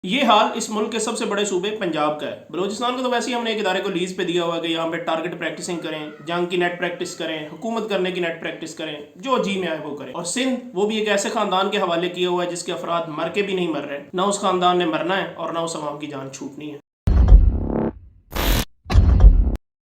ये हाल इस मुल्क के सबसे बड़े सूबे पंजाब का है। बलूचिस्तान को तो वैसे ही हमने एक इदारे को लीज पे दिया हुआ है कि यहाँ पे टारगेट प्रैक्टिसिंग करें, जंग की नेट प्रैक्टिस करें, हुकूमत करने की नेट प्रैक्टिस करें, जो जी में आए वो करें। और सिंध वो भी एक ऐसे खानदान के हवाले किया हुआ है जिसके अफराद मर के भी नहीं मर रहे, ना उस खानदान ने मरना है और ना उस अवाम की जान छूटनी है।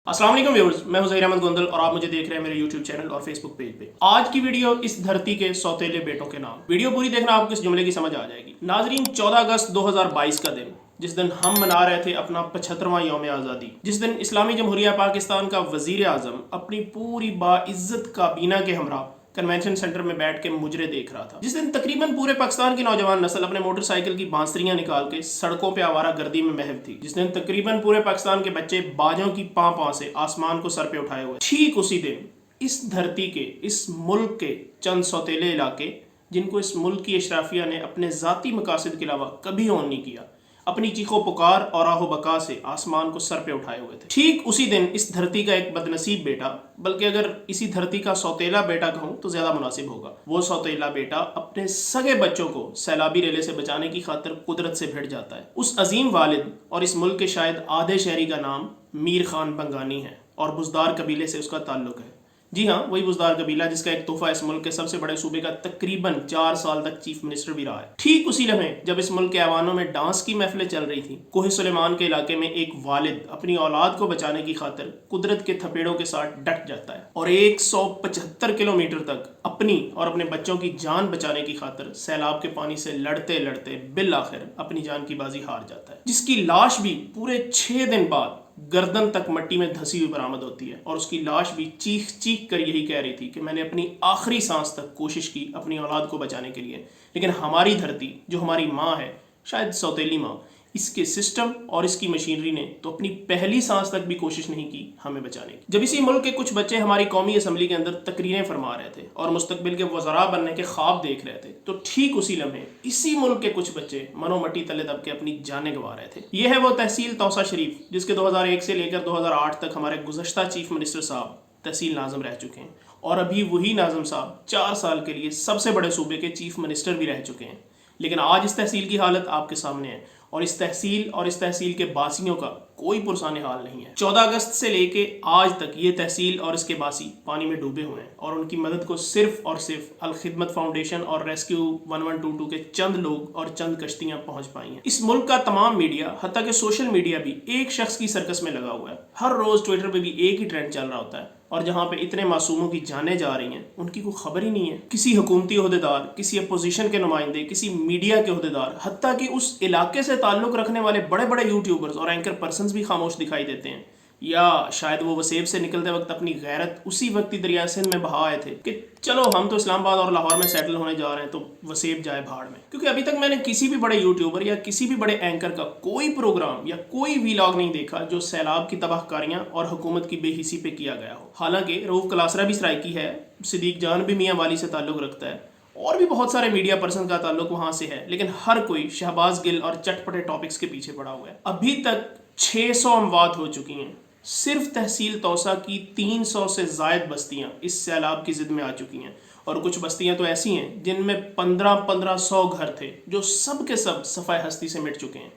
अस्सलाम वालेकुम व्यूअर्स, मैं हूं ज़हीर अहमद गोंदल और आप मुझे देख रहे हैं मेरे YouTube चैनल और Facebook पेज पे। आज की वीडियो इस धरती के सौतेले बेटों के नाम। वीडियो पूरी देखना, आपको इस जुमले की समझ आ जाएगी। नाजरीन, 14 अगस्त 2022 का दिन, जिस दिन हम मना रहे थे अपना 75वां यौम आज़ादी, जिस दिन इस्लामी जमहूरिया पाकिस्तान का वजीर आज़म अपनी पूरी बाइज्जत काबीना के हमरा कन्वेंशन सेंटर में बैठ के मुजरे देख रहा था, जिस दिन तकरीबन पूरे पाकिस्तान की नौजवान नस्ल अपने मोटरसाइकिल की बांसुरियां निकाल के सड़कों पे आवारा गर्दी में महव थी, जिस दिन तकरीबन पूरे पाकिस्तान के बच्चे बाजों की पां से आसमान को सर पे उठाए हुए, ठीक उसी दिन इस धरती के, इस मुल्क के चंद सौतेले इलाके, जिनको इस मुल्क की अशराफिया ने अपने ज़ाती मकासद के अलावा कभी ऑन नहीं किया, अपनी चीखों पुकार और आहो बका से आसमान को सर पे उठाए हुए थे। ठीक उसी दिन इस धरती का एक बदनसीब बेटा, बल्कि अगर इसी धरती का सौतेला बेटा कहूं तो ज्यादा मुनासिब होगा, वो सौतेला बेटा अपने सगे बच्चों को सैलाबी रेले से बचाने की खातिर कुदरत से भिड़ जाता है। उस अजीम वालिद और इस मुल्क के शायद आधे शहरी का नाम मीर खान बंगानी है और बुजदार कबीले से उसका ताल्लुक है। जी हाँ, वही बुजदार कबीला जिसका एक तोहफा इस मुल्क के सबसे बड़े सूबे का तकरीबन 4 साल तक चीफ मिनिस्टर भी रहा है। ठीक उसी लम्हे जब इस मुल्क के ऐवानों में डांस की महफिलें चल रही थी, कोहे सुलेमान के इलाके में एक वालिद अपनी औलाद को बचाने की खातिर कुदरत के थपेड़ों के साथ डट जाता है और 175 किलोमीटर तक अपनी और अपने बच्चों की जान बचाने की खातिर सैलाब के पानी से लड़ते लड़ते बिल आखिर अपनी जान की बाजी हार जाता है, जिसकी लाश भी पूरे 6 दिन बाद गर्दन तक मट्टी में धंसी हुई बरामद होती है। और उसकी लाश भी चीख चीख कर यही कह रही थी कि मैंने अपनी आखिरी सांस तक कोशिश की अपनी औलाद को बचाने के लिए, लेकिन हमारी धरती, जो हमारी माँ है, शायद सौतेली माँ, इसके सिस्टम और इसकी मशीनरी ने तो अपनी पहली सांस तक भी कोशिश नहीं की हमें बचाने की। जब इसी मुल्क के कुछ बच्चे हमारी कौमी असम्बली के अंदर तकरीरें फरमा रहे थे और मुस्तकबिल के वज़रा बनने के ख्वाब देख रहे थे, तो ठीक उसी लम्हे इसी मुल्क के कुछ बच्चे मनो मट्टी तले दब के अपनी जानें गंवा रहे थे। यह है वो तहसील तौसा शरीफ जिसके 2001 से लेकर 2008 तक हमारे गुज़श्ता चीफ मिनिस्टर साहब तहसील नाज़म रह चुके हैं और अभी वही नाज़म साहब 4 साल के लिए सबसे बड़े सूबे के चीफ मिनिस्टर भी रह चुके हैं। लेकिन आज इस तहसील की हालत आपके सामने है और इस तहसील के बासियों का कोई पुरसाने हाल नहीं है। 14 अगस्त से लेके आज तक ये तहसील और इसके बासी पानी में डूबे हुए हैं और उनकी मदद को सिर्फ और सिर्फ अल खिदमत फाउंडेशन और रेस्क्यू 1122 के चंद लोग और चंद कश्तियां पहुंच पाई हैं। इस मुल्क का तमाम मीडिया, हत्ता कि सोशल मीडिया भी एक शख्स की सर्कस में लगा हुआ है। हर रोज ट्विटर पे भी एक ही ट्रेंड चल रहा होता है और जहाँ पे इतने मासूमों की जानें जा रही हैं उनकी कोई खबर ही नहीं है। किसी हुकूमती ओहदेदार, किसी अपोजिशन के नुमाइंदे, किसी मीडिया के ओहदेदार, हत्ता कि उस इलाके से ताल्लुक रखने वाले बड़े बड़े यूट्यूबर्स और एंकर पर्सनस भी खामोश दिखाई देते हैं, या शायद वो वसेब से निकलते वक्त अपनी गैरत उसी वक्त ही दरिया सिंध में बहा आए थे कि चलो हम तो इस्लामाबाद और लाहौर में सेटल होने जा रहे हैं तो वसेब जाए भाड़ में। क्योंकि अभी तक मैंने किसी भी बड़े यूट्यूबर या किसी भी बड़े एंकर का कोई प्रोग्राम या कोई वीलॉग नहीं देखा जो सैलाब की तबाहकारियां और हुकूमत की बेहिसी पे किया गया हो। हालांकि रऊफ कलासरा भी सराइकी है, सिद्दीक जान भी मियाँ वाली से ताल्लुक़ रखता है और भी बहुत सारे मीडिया पर्सन का ताल्लुक वहाँ से है, लेकिन हर कोई शहबाज गिल और चटपटे टॉपिक्स के पीछे पड़ा हुआ है। अभी तक 600 अमवात हो चुकी हैं। सिर्फ तहसील तौसा की 300 से ज़ायद बस्तियां इस सैलाब की जिद में आ चुकी हैं और कुछ बस्तियां तो ऐसी हैं जिनमें 1500 घर थे जो सब के सब सफ़ाए हस्ती से मिट चुके हैं।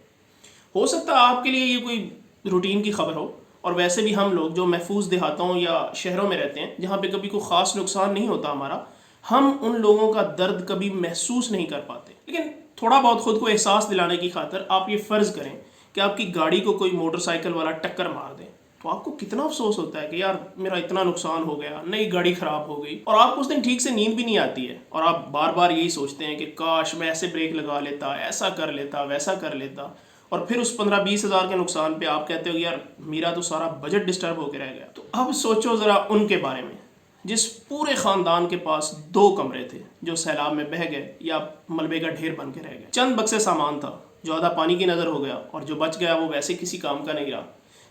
हो सकता है आपके लिए ये कोई रूटीन की खबर हो और वैसे भी हम लोग जो महफूज देहातों या शहरों में रहते हैं जहाँ पे कभी कोई ख़ास नुकसान नहीं होता हमारा, हम उन लोगों का दर्द कभी महसूस नहीं कर पाते। लेकिन थोड़ा बहुत खुद को एहसास दिलाने की खातिर आप ये फ़र्ज़ करें कि आपकी गाड़ी को कोई मोटरसाइकिल वाला टक्कर मार दे, तो आपको कितना अफसोस होता है कि यार मेरा इतना नुकसान हो गया, नई गाड़ी खराब हो गई, और आपको उस दिन ठीक से नींद भी नहीं आती है और आप बार बार यही सोचते हैं कि काश मैं ऐसे ब्रेक लगा लेता, ऐसा कर लेता, वैसा कर लेता, और फिर उस 15-20 हज़ार के नुकसान पे आप कहते हो यार मेरा तो सारा बजट डिस्टर्ब होकर रह गया। तो अब सोचो ज़रा उनके बारे में जिस पूरे ख़ानदान के पास 2 कमरे थे जो सैलाब में बह गए या मलबे का ढेर बन के रह गए। चंद बक्से सामान था जो आधा पानी की नज़र हो गया और जो बच गया वो वैसे किसी काम का नहीं रहा।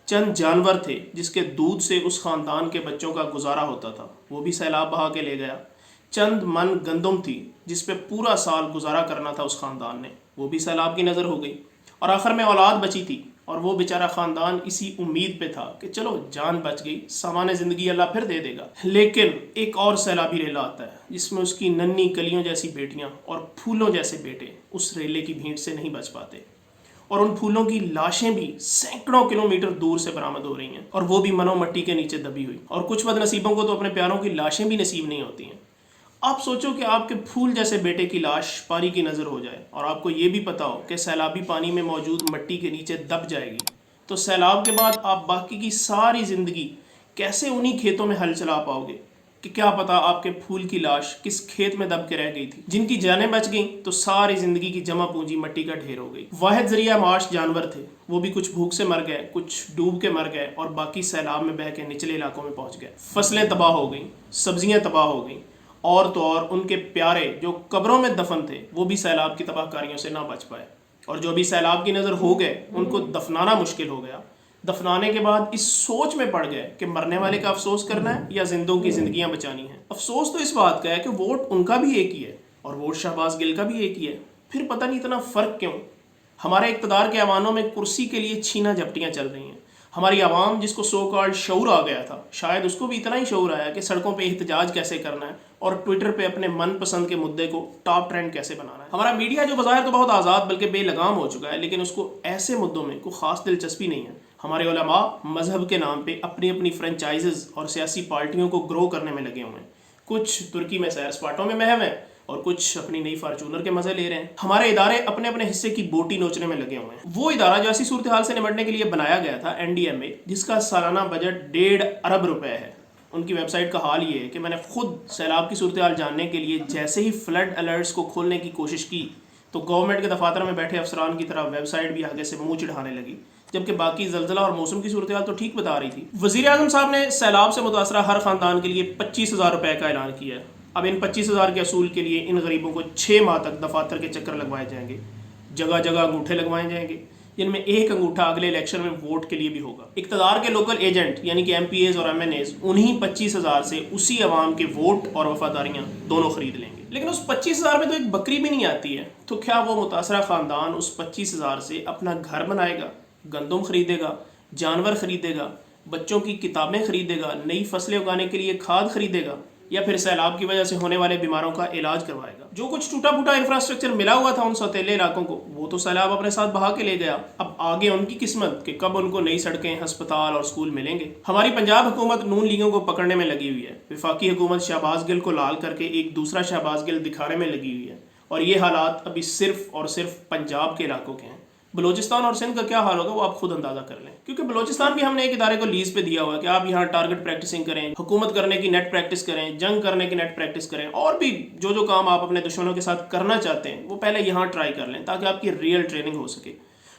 चंद जानवर थे जिसके दूध से उस ख़ानदान के बच्चों का गुजारा होता था, वो भी सैलाब बहा के ले गया। चंद मन गंदम थी जिस पे पूरा साल गुजारा करना था उस ख़ानदान ने, वो भी सैलाब की नज़र हो गई। और आखिर में औलाद बची थी और वो बेचारा ख़ानदान इसी उम्मीद पे था कि चलो जान बच गई, सामान ज़िंदगी अल्लाह फिर दे देगा। लेकिन एक और सैलाबी रेला आता है जिसमें उसकी नन्ही कलियों जैसी बेटियाँ और फूलों जैसे बेटे उस रेले की भीड़ से नहीं बच पाते। और उन फूलों की लाशें भी सैकड़ों किलोमीटर दूर से बरामद हो रही हैं, और वो भी मनो मट्टी के नीचे दबी हुई। और कुछ बदनसीबों को तो अपने प्यारों की लाशें भी नसीब नहीं होती हैं। आप सोचो कि आपके फूल जैसे बेटे की लाश पानी की नज़र हो जाए और आपको ये भी पता हो कि सैलाबी पानी में मौजूद मिट्टी के नीचे दब जाएगी, तो सैलाब के बाद आप बाकी की सारी ज़िंदगी कैसे उन्हीं खेतों में हल चला पाओगे कि क्या पता आपके फूल की लाश किस खेत में दब के रह गई थी। जिनकी जानें बच गईं तो सारी ज़िंदगी की जमा पूंजी मिट्टी का ढेर हो गई। वाहिद ज़रिया माश जानवर थे, वो भी कुछ भूख से मर गए, कुछ डूब के मर गए और बाकी सैलाब में बह के निचले इलाकों में पहुंच गए। फसलें तबाह हो गई, सब्जियां तबाह हो गई, और तो और उनके प्यारे जो कब्रों में दफन थे वो भी सैलाब की तबाहकारियों से ना बच पाए, और जो भी सैलाब की नज़र हो गए उनको दफनाना मुश्किल हो गया। दफनाने के बाद इस सोच में पड़ गए कि मरने वाले का अफसोस करना है या जिंदों की जिंदगियां बचानी है। अफसोस तो इस बात का है कि वोट उनका भी एक ही है और वोट शहबाज गिल का भी एक ही है, फिर पता नहीं इतना फ़र्क क्यों। हमारे इक़्तिदार के ऐवानों में कुर्सी के लिए छीना झपटियाँ चल रही हैं। हमारी आवाम जिसको सो कॉल्ड शऊर आ गया था, शायद उसको भी इतना ही शऊर आया कि सड़कों पे एहतजाज कैसे करना है और ट्विटर पे अपने मनपसंद के मुद्दे को टॉप ट्रेंड कैसे बनाना है। हमारा मीडिया जो बज़ाहिर तो बहुत आज़ाद बल्कि बेलगाम हो चुका है, लेकिन उसको ऐसे मुद्दों में कोई ख़ास दिलचस्पी नहीं है। हमारे उलमा मजहब के नाम पे अपनी अपनी फ्रेंचाइजेज़ और सियासी पार्टियों को ग्रो करने में लगे हुए हैं। कुछ तुर्की में सैर सपाटों में महव हैं और कुछ अपनी नई फार्चूनर के मज़े ले रहे हैं। हमारे इदारे अपने अपने हिस्से की बोटी नोचने में लगे हुए हैं। वो इदारा जो ऐसी सूरत हाल से निपटने के लिए बनाया गया था, NDMA, जिसका सालाना बजट 1.5 अरब रुपए है, उनकी वेबसाइट का हाल ये है कि मैंने खुद सैलाब की सूरत हाल जानने के लिए जैसे ही फ्लड अलर्ट्स को खोलने की कोशिश की तो गवर्नमेंट के दफातर में बैठे अफसरान की तरह वेबसाइट भी आगे से मुंह चिढ़ाने लगी, जबकि बाकी जलजला और मौसम की सूरत हाल तो ठीक बता रही थी। वज़ीर आज़म साहब ने सैलाब से मुतासरा हर ख़ानदान के लिए 25,000 रुपये का ऐलान किया है। अब इन 25,000 के असूल के लिए इन गरीबों को 6 माह तक दफातर के चक्कर लगवाए जाएंगे, जगह जगह अंगूठे लगवाए जाएंगे, जिनमें एक अंगूठा अगले इलेक्शन में वोट के लिए भी होगा। इक़्तिदार के लोकल एजेंट यानी कि MPAs और MNAs उन्हीं 25,000 से उसी अवाम के वोट और वफादारियाँ दोनों खरीद लेंगे। लेकिन उस 25,000 में तो एक बकरी भी नहीं आती है, तो क्या वो मुतासरा ख़ानदान उस 25,000 से अपना घर बनाएगा, गंदम खरीदेगा, जानवर खरीदेगा, बच्चों की किताबें खरीदेगा, नई फसलें उगाने के लिए खाद खरीदेगा, या फिर सैलाब की वजह से होने वाले बीमारों का इलाज करवाएगा? जो कुछ टूटा फूटा इंफ्रास्ट्रक्चर मिला हुआ था उन सौतेले इलाकों को, वो तो सैलाब अपने साथ बहा के ले गया। अब आगे उनकी किस्मत कि कब उनको नई सड़कें, अस्पताल और स्कूल मिलेंगे। हमारी पंजाब हुकूमत नून लीगों को पकड़ने में लगी हुई है, वफाकी हुकूमत शहबाज गिल को लाल करके एक दूसरा शहबाज गिल दिखाने में लगी हुई है, और ये हालात अभी सिर्फ और सिर्फ पंजाब के इलाकों के हैं। बलूचिस्तान और सिंध का क्या हाल होगा वो आप खुद अंदाजा कर लें, क्योंकि बलूचिस्तान भी हमने एक इदारे को लीज पे दिया हुआ है कि आप यहाँ टारगेट प्रैक्टिसिंग करें, हुकूमत करने की नेट प्रैक्टिस करें, जंग करने की नेट प्रैक्टिस करें, और भी जो जो काम आप अपने दुश्मनों के साथ करना चाहते हैं वो पहले यहाँ ट्राई कर लें ताकि आपकी रियल ट्रेनिंग हो सके।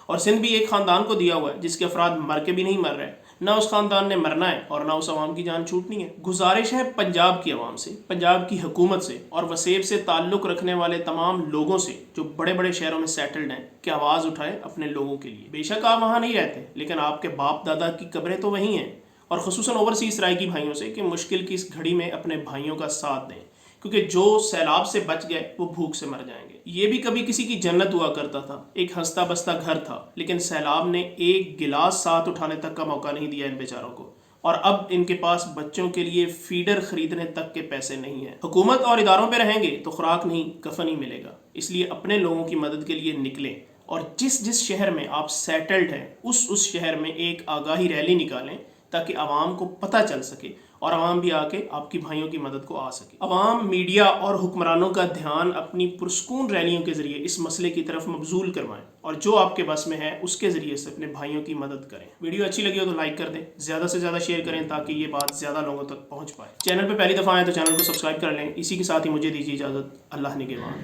और सिंध भी एक ख़ानदान को दिया हुआ है जिसके अफराद मर के भी नहीं मर रहे, ना उस ख़ानदान ने मरना है और ना उस आवाम की जान छूटनी है। गुजारिश है पंजाब की आवाम से, पंजाब की हुकूमत से और वसेब से ताल्लुक़ रखने वाले तमाम लोगों से जो बड़े बड़े शहरों में सेटल्ड हैं कि आवाज़ उठाएं अपने लोगों के लिए। बेशक आप वहाँ नहीं रहते, लेकिन आपके बाप दादा की कब्रें तो वहीं हैं। और ख़ुसूसन ओवरसीज़ सराइकी भाइयों से कि मुश्किल की इस घड़ी में अपने भाइयों का साथ दें, क्योंकि जो सैलाब से बच गए वो भूख से मर जाएंगे। ये भी कभी किसी की जन्नत हुआ करता था, एक हंसता बसता घर था, लेकिन सैलाब ने एक गिलास साथ उठाने तक का मौका नहीं दिया इन बेचारों को, और अब इनके पास बच्चों के लिए फीडर खरीदने तक के पैसे नहीं हैं। हुकूमत और इदारों पे रहेंगे तो खुराक नहीं कफन ही मिलेगा। इसलिए अपने लोगों की मदद के लिए निकलें और जिस जिस शहर में आप सेटल्ड हैं उस शहर में एक आगाही रैली निकालें ताकि आवाम को पता चल सके और आवाम भी आके आपकी भाइयों की मदद को आ सके। आवाम, मीडिया और हुक्मरानों का ध्यान अपनी पुरस्कून रैलियों के ज़रिए इस मसले की तरफ मबजूल करवाएं और जो आपके बस में है उसके ज़रिए से अपने भाइयों की मदद करें। वीडियो अच्छी लगी हो तो लाइक कर दें, ज़्यादा से ज़्यादा शेयर करें ताकि ये बात ज़्यादा लोगों तक पहुँच पाए। चैनल पर पहली दफ़ा आए तो चैनल को सब्सक्राइब कर लें। इसी के साथ ही मुझे दीजिए इजाज़त। अल्लाह निगहबान।